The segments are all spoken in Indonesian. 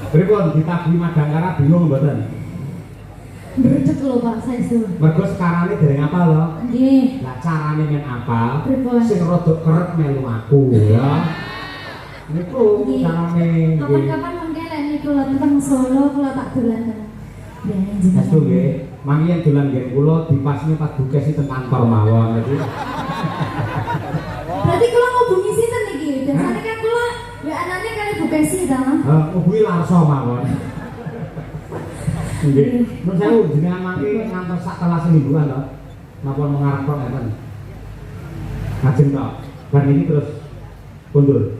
Pripun ditabuhi Madangkara bingung mboten? Berdek lho Pak, saestu. Mergo sekarane dereng apal lho. Nggih. Lah carane men apal, Pripun? sing rada kerep melu aku ya. Niku carane. Kapan-kapan mengke lek niku lho teng Solo kula tak dolan ten. Saestu nggih. Mangien dolan nggih kula dipasne pas bukesi teng kantor mawon iki. Berarti kula ngubungi sinten iki? Biasane kan kula ya anane kali bukesi ta, Mas? Ngubungi Larso mawon. Nggih. Nun sewu jenengan mangke ngantos sak kelas mingguan lho. Napa mengarep kok ngeten. Lajeng tok. Bar niki terus kundur.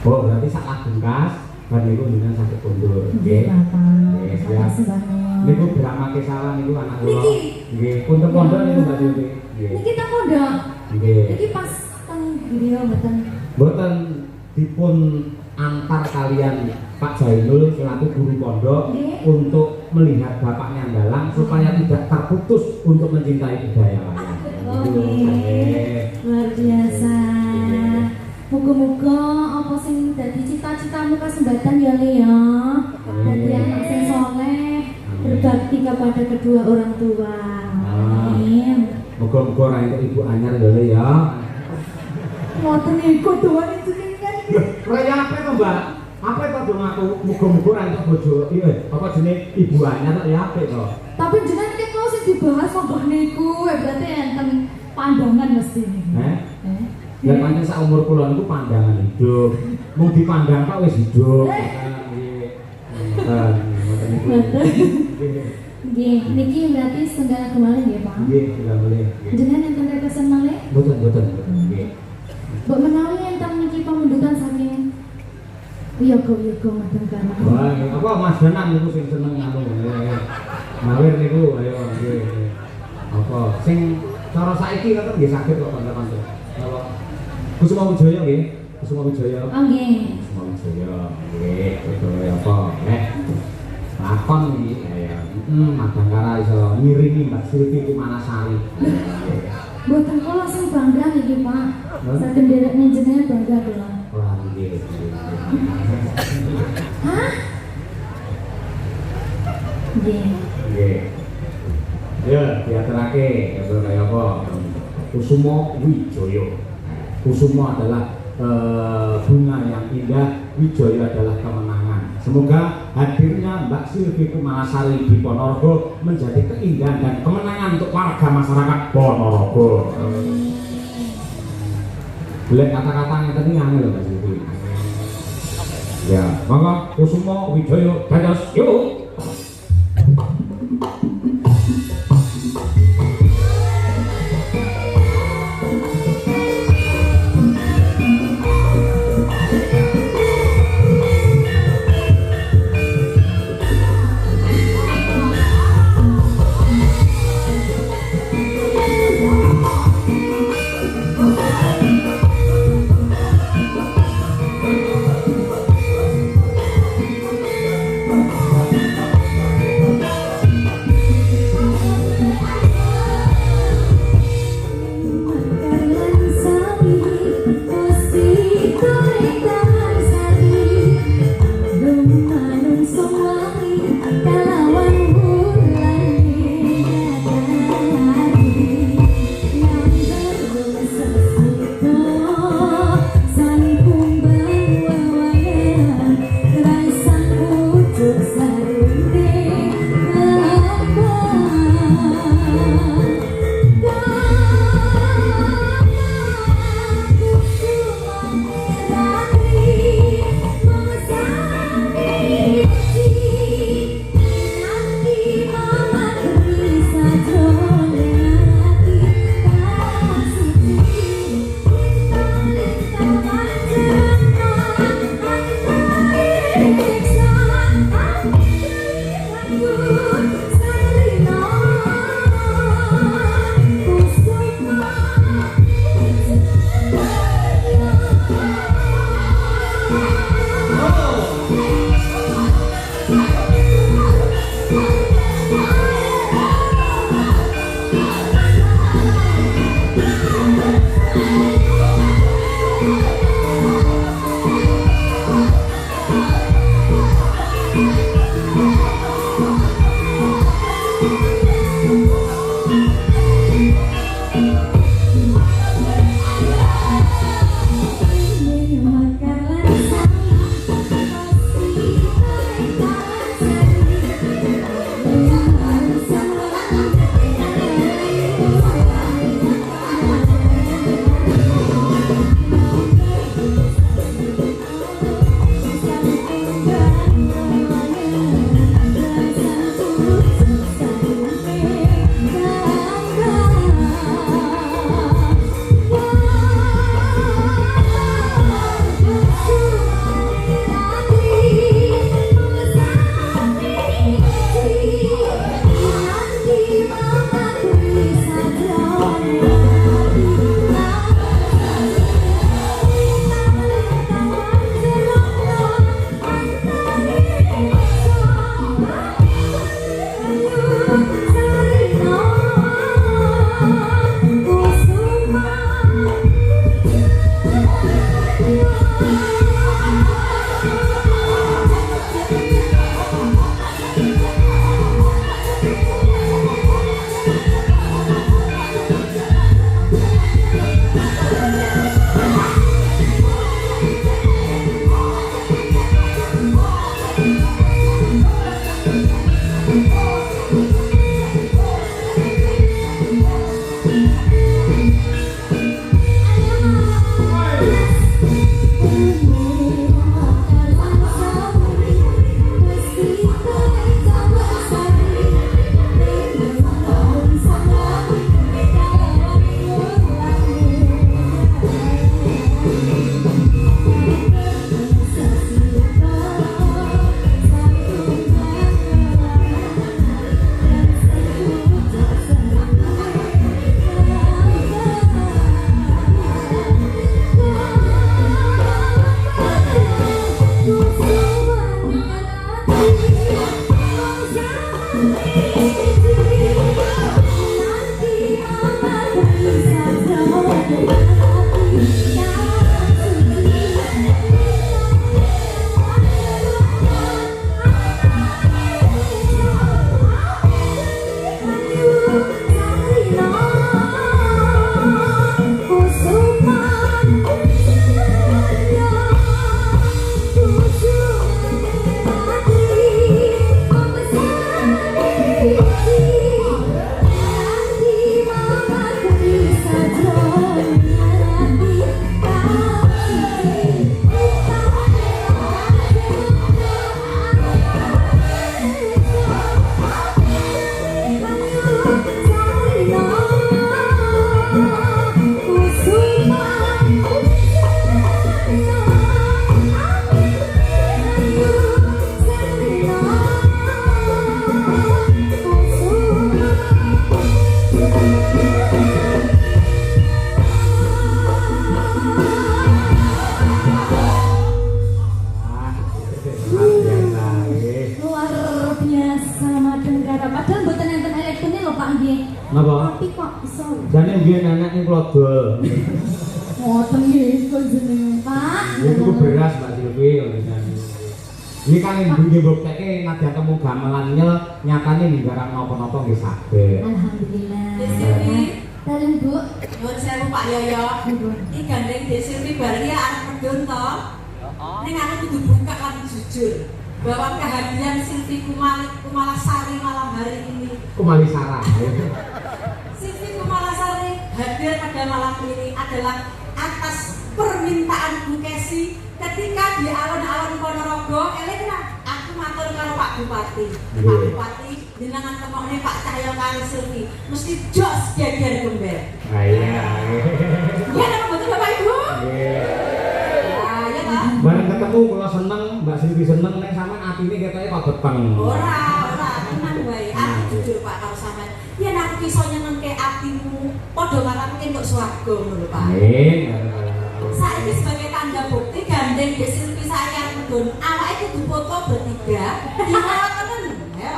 Oh, berarti sak lajeng kas bar niku jenengan sampe kundur. Nggih. Nggih, siap. Niku Bramake Sawah niku anak kula. Nggih, pondok-pondok niku Mbak Dewi. Nggih. Niki teng pondok. Nggih. Iki pas teng griya mboten. Mboten dipun antar kalian Pak Jainul selaku guru pondok untuk melihat bapaknya Dalang supaya tidak terputus untuk mencintai budaya wayang. Luar biasa. Muga-muga apa sing dadi cita-citamu kasembatan ya Le ya. Dadi anak sing saleh, berbakti kepada kedua orang tua. Amin. Muga-muga ra entuk ibu anyar ya Le ya. Ngoten niku doan jenengan. Raya apa to, Mbak? Apa itu dong aku muga-muga ra entuk bojo apa jenenge ibu anyar tak ya apik to. Tapi jenengan iki kok sing dibahas mbah niku berarti enten pandangan mesti niku. Ya pancen sak umur kula niku pandangan hidup. Mung dipandang kok wis hidup. Nggih, niki berarti setengah kemarin ya, Pak? Nggih, setengah boleh. Jenengan enten rekosen malih? Mboten. Nggih. Mbok menawi enten niki pamundutan saking Wiyoga Madangkara. Wah, apa Mas Danang niku sing seneng anu. Mawir niku ayo nggih. Apa sing cara saiki ngoten nggih saged kok kanca-kanca. Kalau Kusuma Wijaya nggih, Kusuma Wijaya. Oh nggih. Kusuma Wijaya nggih, kaya apa nek lakon iki kaya Madangkara iso ngiringi Mbak Silvi Kumanasari. Mboten kula sing bangga niki, Pak. Saged nderekne jenengan bangga kula. Wah, nggih. Hah? Nggih. Nggih. Ya, diaturake kaya apa? Kusuma Wijaya. Kusuma adalah bunga yang indah, Wijaya adalah kemenangan. Semoga hadirnya Mbak Silvi Kumanasari di Ponorogo menjadi keindahan dan kemenangan untuk warga masyarakat Ponorogo. Boleh kata-kata yang tadi angel loh Mbak Silvi. Ya, maka Kusuma Wijaya dados yuk. Napa? Tapi kok iso. Jane biyen anak ning Klogo. Ngoten nggih kok jenenge, Pak. Ya itu beras Mbak Silvi jane. Ini kan yang bunyi buktekke nadyan temu gamelannya nyatane ninggarak napa-napa nggih saged. Alhamdulillah. Dek Silvi, Dalem Bu. nyuwun sewu Pak Yoyo. Iki gandeng Dek Silvi bareng ya arep medun to. Ning aku kudu buka lagi jujur bahwa kehadiran Silvi Kumalasari malam hari ini. Kumalisara. Silvi Kumalasari hadir pada malam ini adalah atas permintaan Bu Kesi ketika di alun-alun Ponorogo. Elena, aku matur karo Pak Bupati. Pak Bupati, jenengan temokne Pak Cahyo karo Silvi mesti jos geger gembel. Ah iya. Ya, nama betul Bapak Ibu. Nggih. Ah, ya ta? Bareng ketemu kula seneng, Mbak Silvi seneng nek sampean atine ketoke kok beteng. Ora, tenang wae. Aku jujur Pak karo sampean. Yen aku iso nyenengke atimu, padha karo entuk swarga ngono lho Pak. Nggih. Saiki sebagai tanda bukti gandeng Dek Silvi saya medun. Awake kudu foto bertiga. Gimana temen? Ayo.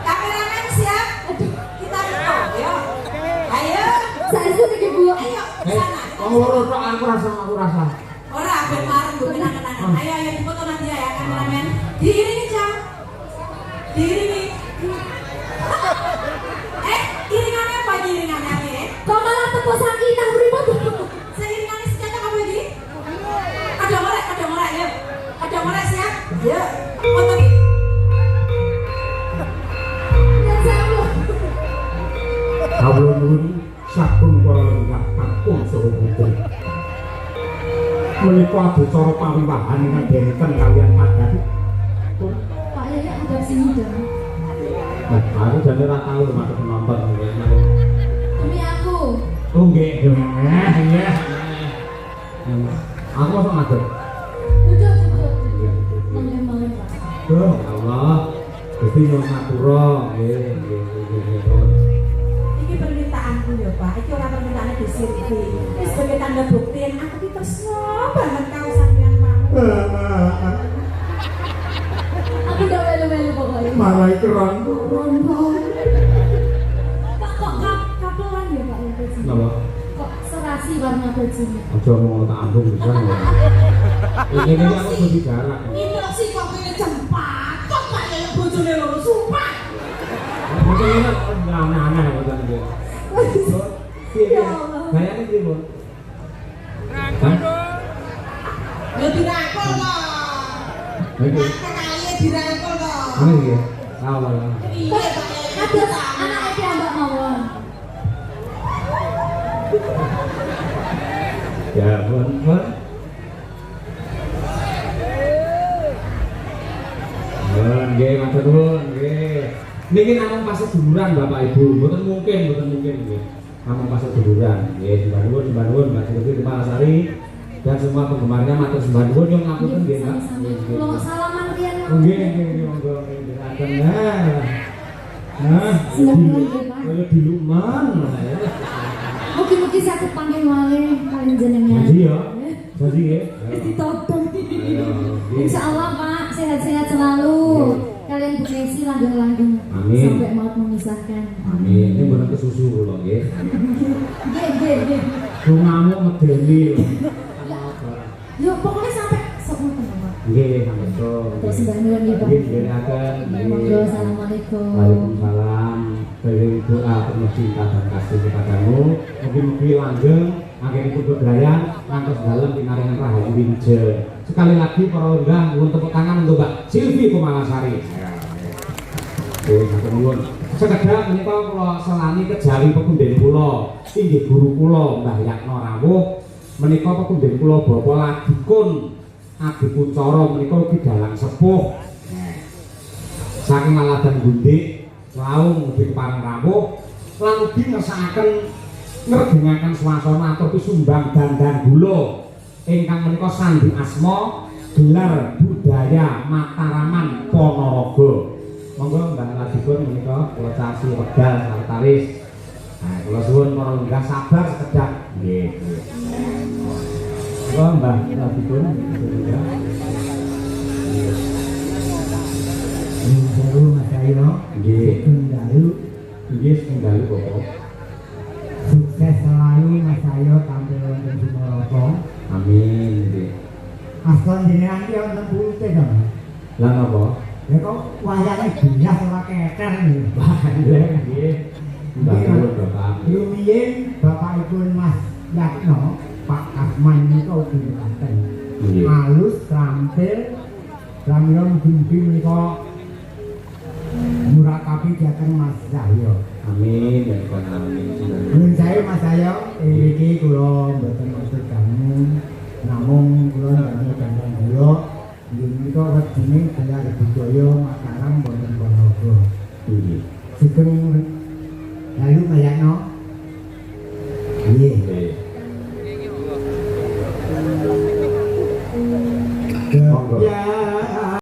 Kameramen siap? Kita foto, ya. Ayo. Saya iki Bu. Ayo, Eh, sana. loro tok aku rasa. Ora ben marem mbok kenang-kenangan. Ayo dipoto nanti ya kameramen. Diiringi, Cang. Diiringi. Iringannya apa iringannya? Kok malah tepuk sakinah pripun? Seiringannya sejajar apa ini? Ada ngorek ya. Ada ngorek siap? Ya. Foto nih. Ya saya. Kawula nuwun sampun para lenggah pangkung saha putri. Menika adicara pawiwahan ingkang benten kaliyan padat. Pak Yaya ada sini dong. Nah, aku jane ora tau mak penonton nggih. Demi aku. Oh nggih, nggih. Aku masuk ngadeg. Duduk. Mangga-mangga Pak. Duh, ya Allah. Gusti nyuwun ngapura, nggih. Ini permintaanku ya Pak. Ini orang permintaannya di Silvi. Ini sebagai tanda bukti yang aku ini tresno banget kau sampean kamu. Aku udah melu-melu pokoknya. Malah keran. Pak kok kapelan ya Pak baju? Napa? Kok serasi warna bajunya? Aja mau tak ambung bisa ya. Ini aku bagi jarak. Ini sih kok ini jempat. Kok gak ya bojone loro sumpah. Mungkin ini aneh-aneh bukan dia. Ya Allah. Kayaknya gitu, Bu. Ya dirangkul kok. Lagi. Kali dirangkul kok. Mana dia? Tahu lah. Iya, Pak. Ada anak dia mbak mawon. Ya, Bun. Nggih, matur nuwun, nggih. Niki namung pas seduluran Bapak Ibu, mboten mungkin nggih. Namung pas seduluran. Nggih, sembah nuwun Mbak Silvi Malasari dan semua penggemarnya matur sembah nuwun yang ngapunten nggih, Mbak. Kalau salaman riyen. Nggih, monggo ngiraken. Nah, kaya diluman. Mugi-mugi saged panggil malih kalian jenengan. Janji ya. Janji nggih. Ditodong. Insyaallah Pak, sehat-sehat selalu. Kalian Bu Kesi langgeng-langgeng Amin. sampai maut memisahkan. Amin. Ini mboten kesusu kula nggih. Nggih. Rungamu medeni lho. Yo pokoknya sampai semono Pak. Nggih, sampun. Terus sembah nuwun nggih Pak. Nggih, dherekaken. Monggo assalamualaikum. Waalaikumsalam. Beri doa penuh cinta dan kasih kepadamu. Mugi-mugi langgeng, anggenipun bebrayan, ngantos dalem pinaringan rahayu winjen. Sekali lagi para undang, nuwun tepuk tangan untuk Mbak Silvi Kumalasari. Oke, matur nuwun. Sekedhap menika kula selani kejawi pepundhen kula, inggih guru kula Mbah Yatno Rawuh. Menika pepundhen kula bapa Ladikun Adipucara menika ugi dalang sepuh. Saking Laladan Gundik, Laung ugi Parang Rawuh, lan ugi ngersakaken ngredengaken swasana atur pisumbang dandang gula ingkang menika sandi asma gelar budaya Mataraman Ponorogo. Monggo Mbak Ladikun menika kula casi wekdal sawetawis. Nah, kula suwun para lenggah sabar sekedhap. Nggih. Kula Mbak Ladikun ya. Baru Mas Ayo, Nggih. Nggih, senggalu Bapak. sukses selalu Mas Ayo tampil wonten Sumoroto. Amin nggih. Asal jenengan ki wonten putih dong. Lah napa? Ya kok wayane bias ora keker nih. Nggih. Mbak nuwun Bapak. Rumiyin Bapakipun Mas Yatno, Pak Kasman niku ugi ngaten. Nggih. Halus terampil Ramyon Gumpi menika murakabi dateng Mas Cahyo. Amin ya Tuhan, amin. Nuwun saya Mas Cahyo, iki kula mboten maksud kamu, namung kula ndamel dandang kula. Nggih menika wedine gelar budaya Mataram wonten Ponorogo. Nggih. Sugeng lalu Mas Yatno. Nggih.